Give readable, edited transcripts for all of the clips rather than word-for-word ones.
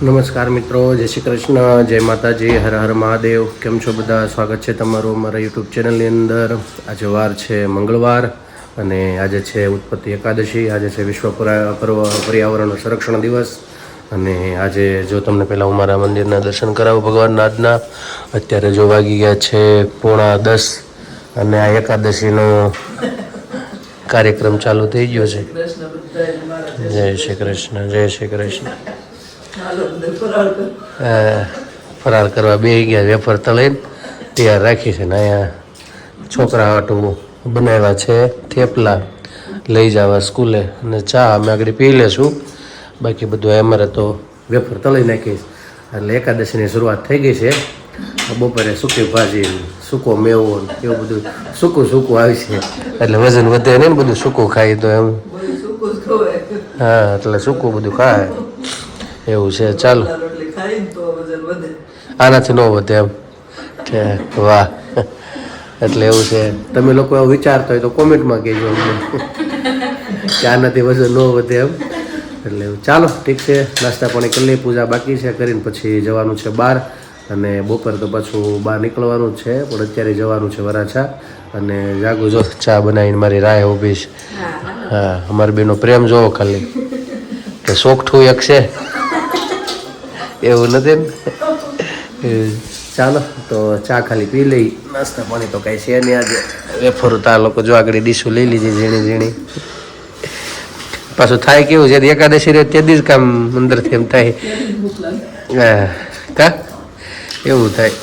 નમસ્કાર મિત્રો, જય શ્રી કૃષ્ણ, જય માતાજી, હર હર મહાદેવ. કેમ છો બધા? સ્વાગત છે તમારું અમારા યુટ્યુબ ચેનલની અંદર. આજે વાર છે મંગળવાર અને આજે છે ઉત્પત્તિ એકાદશી. આજે છે વિશ્વ પર્યાવરણ સંરક્ષણ દિવસ. અને આજે જો તમને પહેલાં હું મારા મંદિરના દર્શન કરાવું ભગવાનના આજના. અત્યારે જો વાગી ગયા છે 9:45 અને આ એકાદશીનો કાર્યક્રમ ચાલુ થઈ ગયો છે. જય શ્રી કૃષ્ણ, જય શ્રી કૃષ્ણ. ફરાર કરવા બે ગયા, વેફર તળીને તૈયાર રાખી છે ને અહીંયા છોકરા હાટું બનાવ્યા છે થેપલા, લઈ જવા સ્કૂલે. અને ચા અમે આગળ પી લેશું. બાકી બધું અમારે તો વેફર તળી નાખીશ. એટલે એકાદશીની શરૂઆત થઈ ગઈ છે. બપોરે સૂકી ભાજી, સૂકો મેવો એવું બધું સૂકું આવશે. એટલે વજન વધે ને બધું સૂકું ખાય તો એમ. હા, એટલે સૂકું બધું ખાય એવું છે. ચાલો, આનાથી ન વધે એમ. વાહ, એટલે એવું છે. તમે લોકો એવું વિચારતા હોય તો કોમેન્ટમાં કહેજો અમને કે આનાથી વજન ન વધે એમ. એટલે ચાલો, ઠીક છે. નાસ્તા પાણી કરી લઈએ, પૂજા બાકી છે, કરીને પછી જવાનું છે બહાર. અને બપોર તો પાછું બહાર નીકળવાનું જ છે, પણ અત્યારે જવાનું છે વરાછા. અને જાગું જો ચા બનાવીને મારી રાહ ઊભી છે. હા, અમારી બેનો પ્રેમ જોવો ખાલી, કે શોખઠું એક છે એવું નથી ને. ચાલો, તો ચા ખાલી પી લઈ. નાસ્તા પાણી તો કાંઈ છે નહીં આજે. વેફર તો આ લોકો જો આગળ ડીશું લઈ લીધી ઝીણી. પાછું થાય કેવું છે, એકાદશી રહે તે દી જ કામ અંદરથી એમ થાય. હા, કા એવું થાય.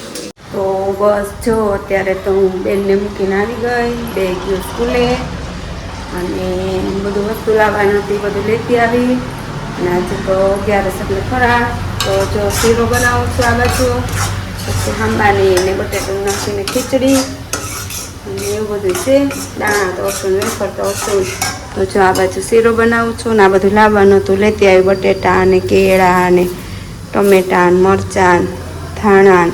તો બસ જો અત્યારે તો હું બેનને મૂકીને આવી ગઈ. બે ગયો સ્કૂલે અને બધું વસ્તુ લાવવાનું હતી, બધું લેતી આવી. અને આજે તો 11 એટલે ખરા. તો જો શીરો બનાવું છું આ બાજુ, પછી હાંબાની ને બટેટું નાખીને ખીચડી અને એવું બધું છે. દાણા તો ઓછું, વેફર તો ઓછું. તો જો આ બાજુ શીરો બનાવું છું ને આ બધું લાવવાનું હતું, લેતી આવી. બટેટા અને કેળા અને ટમેટા ને મરચાં, ધાણા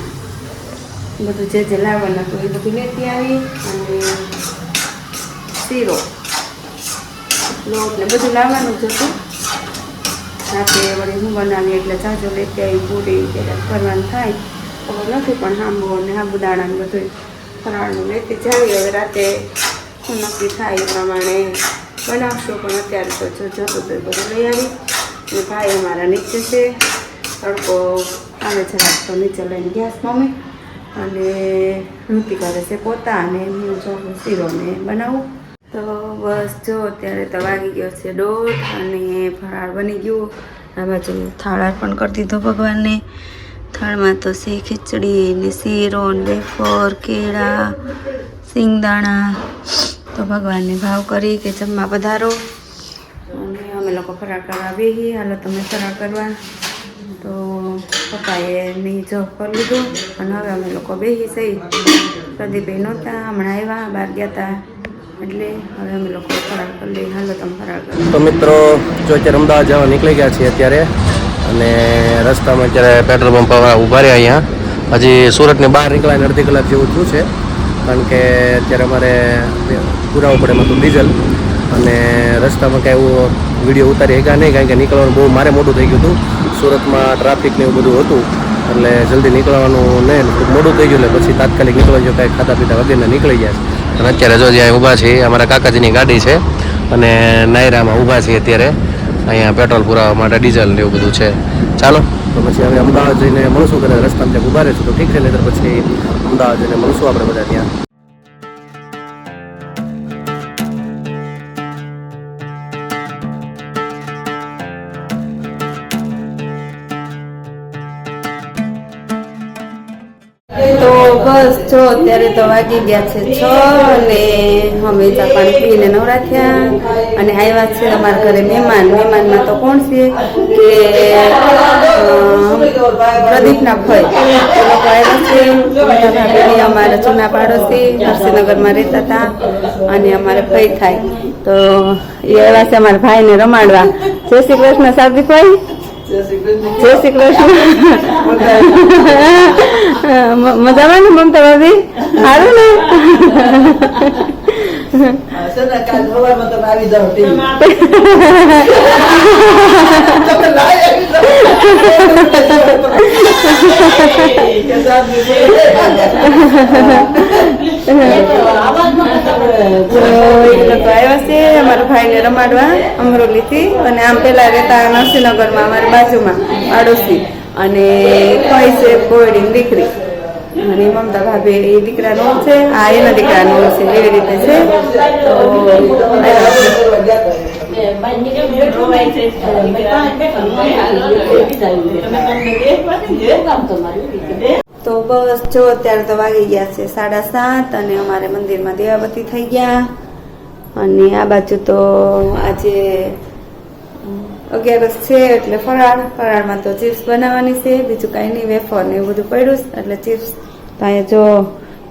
બધું જે લાવવાનું હતું એ બધું લેતી આવી. અને શીરો, લોટ ને બધું લાવવાનું જ હતું. રાતે વળી હું બનાવી એટલે જાજો લેતી આવી. પૂરી કદાચ કરવાનું થાય ખબર નથી, પણ હાંબો ને સાબુદાણા ને બધું ફરાળનું લેતી જાવી. હવે રાતે શું નક્કી થાય એ પ્રમાણે બનાવશું. પણ અત્યારે તો જતું તો બધું લઈ આવી. અને ભાઈ અમારા નીચે છે, તડકો આવે છે તો નીચે લઈને ગેસ મમ્મી. અને ઋતિક કરે છે પોતા. અને હું જો શીરો ને બનાવું. તો બસ જો અત્યારે તો વાગી ગયો છે 1:30 અને ફરાળ બની ગયું. આ બાજુ થાળ અર્પણ કરી દીધો ભગવાનને. થાળમાં તો છે ખીચડી ને શીરો ને વેફર, કેળા, સિંગદાણા. તો ભગવાનને ભાવ કરી કે જમવા પધારો. અને અમે લોકો ફરાળ કરવા બેસી. હાલો તમે ફરાળ કરવા. તો પપ્પાએ નહીં જોબ કરી લીધું અને હવે અમે લોકો બેસી જઈ. પ્રદીપભાઈ નહોતા, હમણાં આવ્યા, બહાર ગયા હતા, એટલે હવે અમે લોકો ફરાળ કરી લઈએ. હાલો તમે ફરાળ કરો. તો મિત્રો જો અત્યારે અમદાવાદ જવા નીકળી ગયા છીએ અત્યારે. અને રસ્તામાં અત્યારે પેટ્રોલ પંપ ઊભા રહ્યા અહીંયા. હજી સુરતની બહાર નીકળાય અડધી કલાક જેવું થયું છે. કારણ કે અત્યારે અમારે પુરાવું પડે એમાં તો ડીઝલ. અને રસ્તામાં કાંઈ એવું વિડીયો ઉતારી શક્યા નહીં, કારણ કે નીકળવાનું બહુ મારે મોડું થઈ ગયું હતું. સુરતમાં ટ્રાફિક ને એવું બધું હતું, એટલે જલ્દી નીકળવાનું નહીં, મોડું થઈ ગયું. એટલે પછી તાત્કાલિક નીકળવા જો કાંઈ ખાતા પીતા વગેરે નીકળી ગયા. અને અત્યારે જો જ્યાં ઊભા છીએ અમારા કાકાજીની ગાડી છે અને નાયરામાં ઊભા છીએ અત્યારે. અહીંયા પેટ્રોલ પુરાવવા માટે ડીઝલ ને એવું બધું છે. ચાલો, તો પછી હવે અમદાવાદ જઈને મળશું. કરે રસ્તામાં ત્યાં ઊભા રહીશું તો ઠીક છે, નહીં પછી અમદાવાદ જઈને મળશું આપણે બધા ત્યાં. તો બસ જો અત્યારે તો વાગી ગયા છે 6 અને અમે ચા પાણી પીને નવરા થયા. અને આવ્યા છે અમારા ઘરે મહેમાનમાં તો કોણ છે કે પ્રદીપના ફઈ એ લોકો આવ્યા છે. ભાભીની અમારા જૂના પાડોશી નરસિંહનગરમાં રહેતા હતા અને અમારે ફઈ થાય. તો એ આવ્યા છે અમારા ભાઈને રમાડવા. જય શ્રી કૃષ્ણ સાદીભાઈ. જય શ્રી કૃષ્ણ. મજામાં ને મમતા ભાભી? સારું ને? આવ્યા છે અમારા ભાઈને રમાડવા અમરોલીથી, અને આમ પેલા રહેતા નરસિંહનગરમાં અમારી બાજુમાં પાડોશી, અને કઈ છે કોયડીની દીકરી, અને મમતા ભાભી એ દીકરાનો છે, આ એના દીકરાનો છે, એવી રીતે છે. તો બસ જો અત્યારે તો વાગી ગયા છે 7:30, અને અમારે મંદિરમાં દેવાબત્તી થઈ ગયા. અને આ બાજુ તો આજે 11 છે એટલે ફરાળમાં તો ચિપ્સ બનાવવાની છે, બીજું કાંઈ નહીં, વેફર ને એવું બધું પડ્યું એટલે ચિપ્સ. તો અહીંયા જો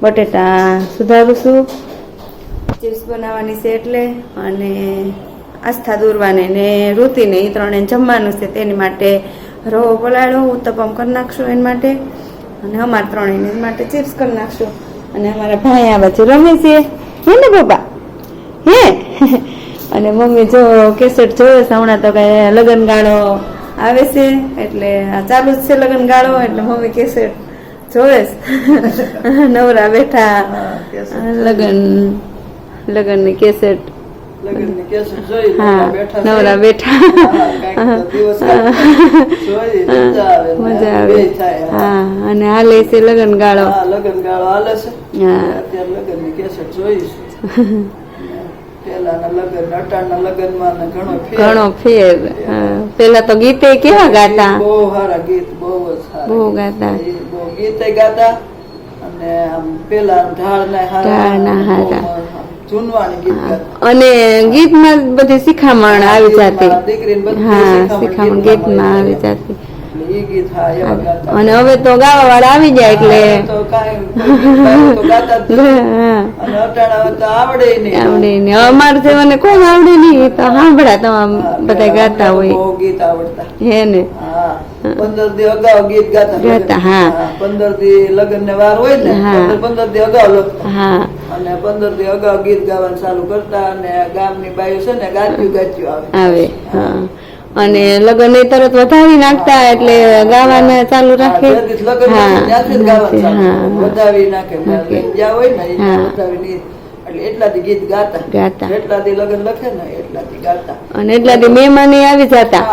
બટેટા સુધારું છું, ચિપ્સ બનાવવાની છે એટલે. અને આસ્થા દોરવાની ને ઋતિને એ ત્રણે જમવાનું છે, તેની માટે રવો પલાળો ઉત્તપમ કરી નાખશું એના માટે, અને અમારે ત્રણેય માટે ચિપ્સ કરી નાખશું. અને અમારા ભાઈ આ બાજુ રમે છે, હે ને પપ્પા? હે અને મમ્મી જો કેસેટ જોવે છે, હમણાં તો કઈ લગ્ન ગાળો આવે છે એટલે ચાલુ જ છે લગ્ન ગાળો, એટલે મમ્મી કેસેટ જોવે છે. નવરા બેઠા લગ્નની કેસેટ, હા નવરા બેઠા મજા આવે. હા અને હાલે છે લગ્ન ગાળો, હાલે છે. હા અત્યારે લગ્નની કેસેટ જોઈશ. પેલાના લગ્ન અટાણના લગ્નમાં ઘણો ફેર. પેલા તો ગીતે કેવા ગાતા, બહુ સારા ગીત, બહુ જ સારા, બહુ ગાતા, બહુ ગીતે ગાતા. અને આમ પેલા ઢાળના હારા જૂનવાણી ગીત ગાતા, અને ગીતમાં બધી શિખામણ આવી જતી. દીકરીને હા શિખામણ ગીતમાં આવી જતી. ઈ ગીત હા એવા ગાતા. અને હવે તો ગાવા વાળા આવી જાય એટલે તો કાંઈ તો ગાતા જ નથી. અને અટાણા તો આવડે નહીં. આવડે ને અમારે જેવાને કોઈ આવડે નહીં, તો સાંભળા તો બધા ગાતા હોય. બહુ ગીત આવડતા. હે ને? હા 15 દી અગાઉ ગીત ગાતા. હા 15 દી લગ્ન ને વાર હોય ને 15 દી અગાઉ લખતા. હા અને 15 દી અગાઉ ગીત ગાવાનું ચાલુ કરતા, અને ગામની બાઈઓ છે ને ગાત્યું આવે. હા અને લગ્ન એ તરત વધાવી નાખતા એટલે ગાવાના ચાલુ રાખે. વધાવી નાખે જ્યાં હોય ને વધાવી, એટલે એટલાથી ગીત ગાતા. એટલાથી લગ્ન લખે ને એટલાથી ગાતા, અને એટલાથી મહેમાન આવી જતા.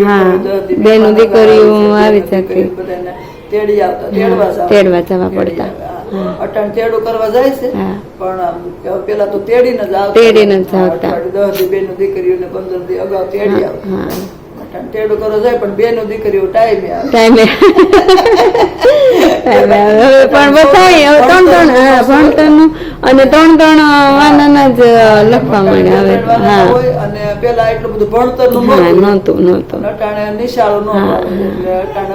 હા બેનું દીકરીઓ આવી જતી, તેડી આવતા, તેડવા જવા પડતા. અટાણ તેડું કરવા જાય છે, પણ પેલા તો તેડીને જ આવતા. 10 દી બેનું દીકરીઓને 15 દી અગાઉ તેડી આવતા. અટાણ તેડું કરવા જાય પણ બેનું દીકરીઓ ટાઈમે આવે. હવે પણ બતાવી હવે 3 ભણતરનું અને 3 વાનાના જ લખવા મળે હવે. હા અને પેલા એટલું બધું ભણતરનું નહોતું. અટાણે નિશાળો ન આવે એટલે અટાણે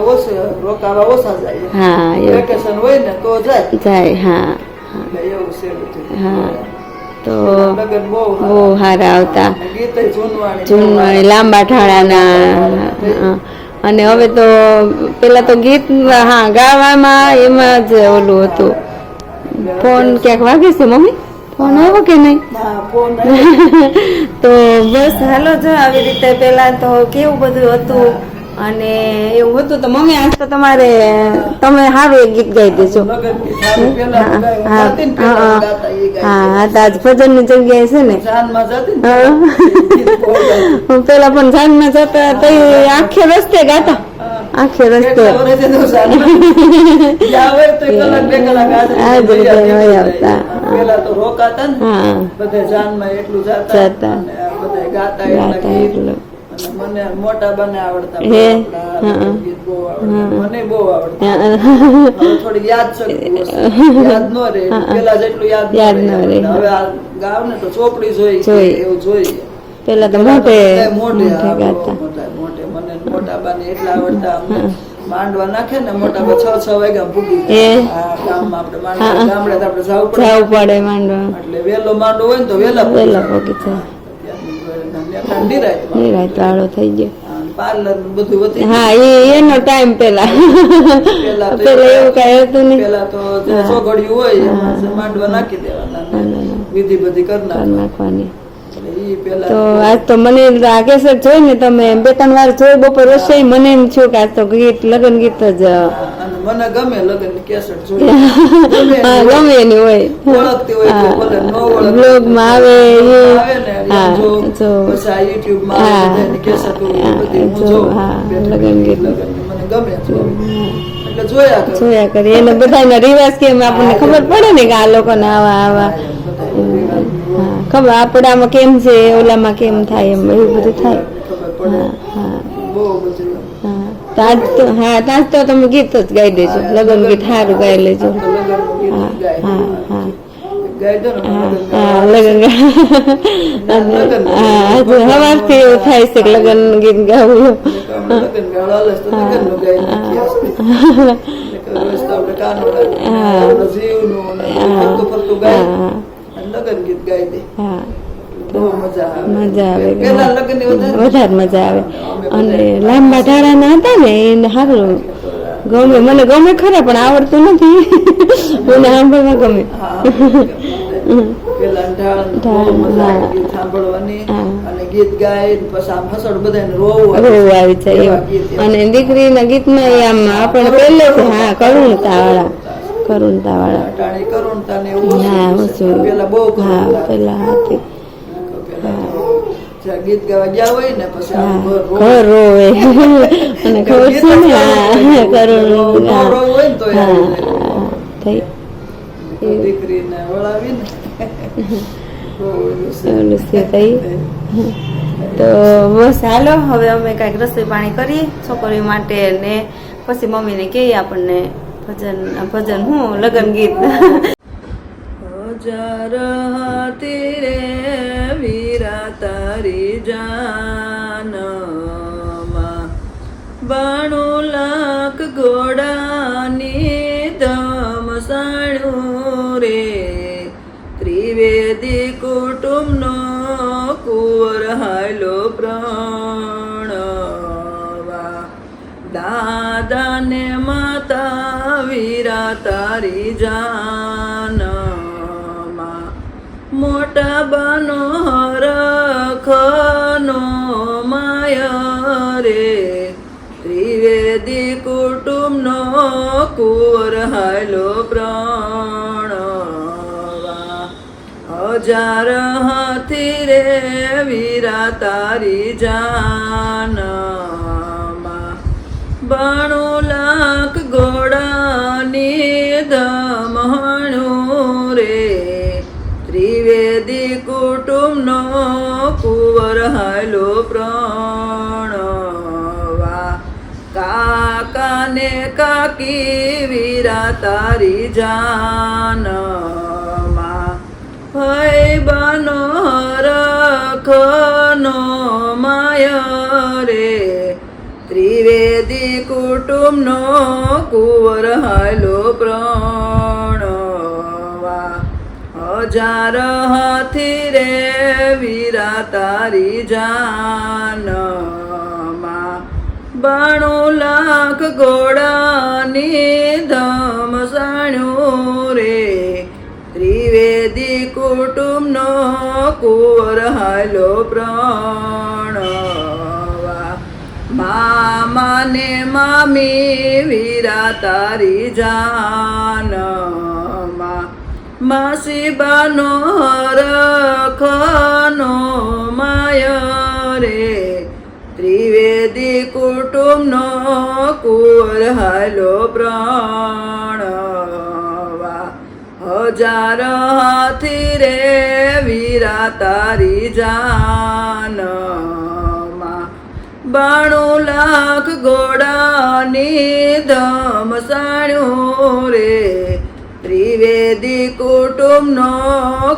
રોકાવા ઓછા જાય. હા વેકેશન હોય ને તો જાય. હા એટલે એવું છે બધું. હા તો લગન બહુ સારા આવતા, ગીત જૂનવાણી લાંબા ઠાળાના. અને હવે તો પેલા તો ગીત હા ગાવામાં એમાં જ ઓલું હતું. ફોન ક્યાંક વાગે છે મમ્મી? ફોન આવ્યો કે નહીં? તો બસ હાલો જો આવી રીતે પેલા તો કેવું બધું હતું. અને એવું હતું તો મમ્મી આજ તો તમે સારું એક ગીત ગાઈ દેજો. હા આજ ભજન ની જગ્યાએ છે ને, પેલા પણ જાનમાં જતા તો આખે રસ્તે ગાતા, આખે રસ્તે મને મોટા બને આવડતા. મને બહુ આવડતા. થોડી યાદ નો રે, પેલા જેટલું યાદ ન રે. હવે આ ગાવ ને તો ચોપડી જોઈ એવું જોઈએ. પેલા તો મોટે ગાતા. મને મોટા બાને એટલા આવડતા. માંડવા નાખે ને મોટા 6 વાગ્યા પૂગી ગામમાં. આપણે ગામડે આપણે જવું પડે માંડવા, એટલે વેલો માંડવો હોય ને તો વેલા પૂગી જાય. નિરાત વાળો થઈ ગયો. પાર્લર બધું હતું. હા એનો ટાઈમ પેલા એવું કઈ હતું નહીં. પેલા તો ચોઘડિયું હોય માંડવા નાખી દેવાના, વિધિ બધી કરી નાખવાની. ઈ પેલા તો આજ તો મને આ કેસેટ જોઈ ને તમે 2-3 વાર જોઈ બપોર રસોઈ મને એમ થયું કે આજ તો ગીત લગ્ન ગીત જ અને મને ગમે લગ્ન ની કેસેટ જોઈ ગમે એની હોય ઓળખતી હોય તો ભલે ન ઓળખતી બ્લોગ માં આવે આવે ને એમ જો પછી આ YouTube માં આવે બધાની કેસેટ બધી હું જોઉં લગ્ન ગીત મને ગમે એટલે જોયા કરી એને બધાના રિવાજ કેમ આપણને ખબર પડે ને કે આ લોકોને આવા ખબર આપણામાં કેમ છે ઓલામાં કેમ થાય એમ એવું બધું થાય બહુ બધું તાજ તો તમે ગીત જ ગાઈ દેજો લગ્ન ગીત સારું ગાઈ લેજો લગ્ન સવારથી એવું થાય છે કે લગ્ન ગીત ગાવું લગ્ન ગીત ગાઈ દે મજા આવે વધારે મજા આવે અને લાંબા ઢાળાના હતા ને એને સારું ગમે મને ગમે ખરા પણ આવડતું નથી મને સાંભળવા ગમે સાંભળવાની અને ગીત ગાય પછી આમ હસડ બધાને રોવું આવી જાય અને દીકરીના ગીતમાં આમ આપણે પહેલેથી કરુણતા વાળા પેલા હતી ગીત ગાવા ગયા હોય ને પછી ઘર રોવે અને ખબર છે ને કરુણ હોય ને તો થઈ દીકરીને વળાવીને તો બસ હાલો હવે અમે કઈક રસોઈ પાણી કરીએ છોકરીઓ માટે ને પછી મમ્મીને કહીએ આપણને ભજન હું લગ્ન ગીત હજાર હાથી રે વીરા તારી જાનમાં 92 લાખ ઘોડાની ધમ સાણું રે ત્રિવેદી કુટુંબનો કુંવર હાલો પ્રણવા દાદા ને માતા વીરા તારી જાનમાં મોટા બાનો હરખનો માયા રે ત્રિવેદી કુટુંબનો કુંવર હાલો પ્રણવા 1000 હાથી રે વીરા તારી જાનમાં 92 લાખ ઘોડાની ધમહણું રે ત્રિવેદી કુટુંબનો કુંવર હાલો પ્રણવા કાકાને કાકી વીરા તારી જાનમાં ભાઈ બાનો રખનો માયા રે ત્રિવેદી કુટુંબનો કુંવર હાલો પ્રણવા 1000 હાથી રે વીરા તારી જાનમાં 92 લાખ ઘોડાની ધમ સાણું રે ત્રિવેદી કુટુંબનો કુંવર હાલો પ્રણવા મામાને મામી વીરા તારી જાનમાં માસીબાનો હરખનો માયા રે ત્રિવેદી કુટુંબનો કુંવર હાલો પ્રણવા 1000 હાથી રે વીરા તારી જાનમાં 92 લાખ ઘોડાની ધમ સાણું રે ત્રિવેદી કુટુંબનો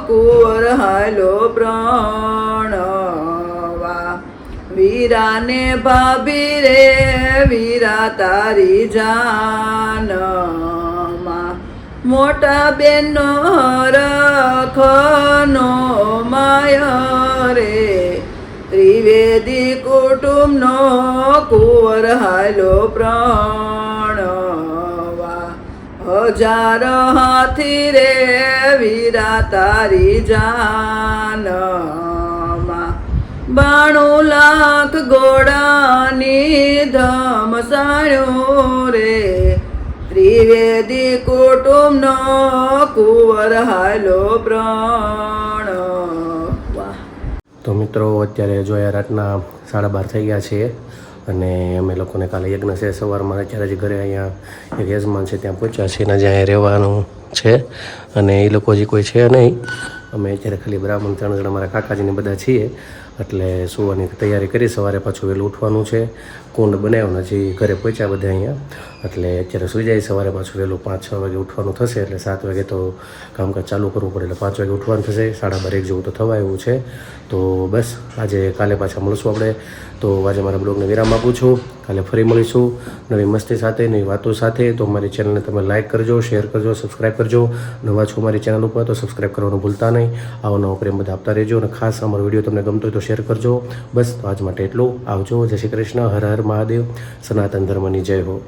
કુંવર હાલો પ્રણવા વીરાને ભાભી રે વીરા તારી જાનમાં મોટા બેનો રખનો માયા રે ત્રિવેદી કુટુંબનો કુંવર હાલો પ્રણવા 1000 હાથી રે વીરા તારી જાનમાં 92 લાખ ઘોડાની ધમસાણ્યો રે ત્રિવેદી કુટુંબનો કુંવર હાલો પ્રાણ. વાહ. તો મિત્રો અત્યારે જોયા રાતના 12:30 થઈ ગયા છીએ અને અમે લોકોને કાલે યજ્ઞ છે સવારમાં. અત્યારે હજી ઘરે અહીંયા એક યજમાન છે ત્યાં પહોંચ્યા છીએ ને જ્યાં રહેવાનું છે અને એ લોકો હજી કોઈ છે નહીં. અમે અત્યારે ખાલી બ્રાહ્મણ 3 જણા મારા કાકાજીને બધા છીએ એટલે સુવાની તૈયારી કરી. સવારે પાછું વહેલું ઉઠવાનું છે. કુંડ બનાવ્યો હજી ઘરે પહોંચ્યા બધા અહીંયા એટલે અત્યારે સુઈ જાય. સવારે પાછું વહેલું 5-6 વાગે ઉઠવાનું થશે એટલે 7 વાગે તો કામકાજ ચાલુ કરવું પડે એટલે 5 વાગે ઉઠવાનું થશે. 12:30 જેવું તો થવા એવું છે. તો બસ કાલે પાછા મળશું આપણે. તો આજે મારા બ્લોગને વિરામ આપું છું. કાલે ફરી મળીશું નવી મસ્તી સાથે, નવી વાતો સાથે. તો મારી ચેનલને તમે લાઇક કરજો, શેર કરજો, સબસ્ક્રાઈબ કરજો. નવા છો મારી ચેનલ ઉપર તો સબસ્ક્રાઈબ કરવાનું ભૂલતા નહીં. આવો નવો પ્રેમ બધા આપતા રહેજો અને ખાસ અમારો વિડીયો તમને ગમતો હોય તો શેર કરજો. બસ તો આજ માટે એટલું. આવજો. જય શ્રી કૃષ્ણ. હર હર મહાદેવ. સનાતન ધર્મની જય હો.